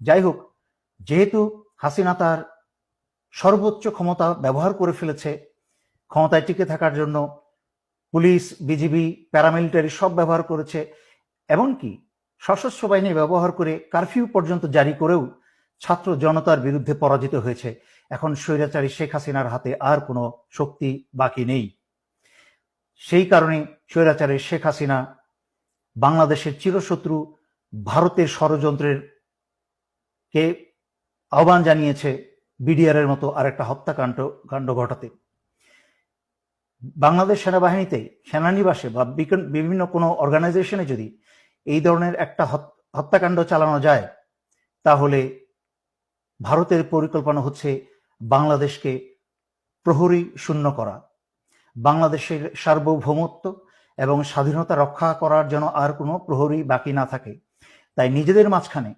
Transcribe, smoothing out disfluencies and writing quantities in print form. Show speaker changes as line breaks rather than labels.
যাই হোক, যেহেতু হাসিনা তার সর্বোচ্চ ক্ষমতা ব্যবহার করে ফেলেছে, ক্ষমতায় টিকে থাকার জন্য পুলিশ, বিজিবি, প্যারামিলিটারি সব ব্যবহার করেছে, এমনকি সশস্ত্র বাহিনী ব্যবহার করে কারফিউ পর্যন্ত জারি করেও ছাত্র জনতার বিরুদ্ধে পরাজিত হয়েছে। এখন স্বৈরাচারী শেখ হাসিনার হাতে আর কোনো শক্তি বাকি নেই। সেই কারণে স্বৈরাচারী শেখ হাসিনা বাংলাদেশের চিরশত্রু ভারতের ষড়যন্ত্রের কে আহ্বান জানিয়েছে বিডিআর এর মতো আরেকটা হত্যাকাণ্ড ঘটাতে। বাংলাদেশ সেনাবাহিনীতে, সেনানিবাসে বা বিভিন্ন কোনো অর্গানাইজেশনে যদি এই ধরনের একটা হত্যাকাণ্ড চালানো যায়, তাহলে ভারতের পরিকল্পনা হচ্ছে বাংলাদেশকে প্রহরী শূন্য করা, বাংলাদেশের সার্বভৌমত্ব এবং স্বাধীনতা রক্ষা করার জন্য আর কোনো প্রহরী বাকি না থাকে। তাই নিজেদের মাঝখানে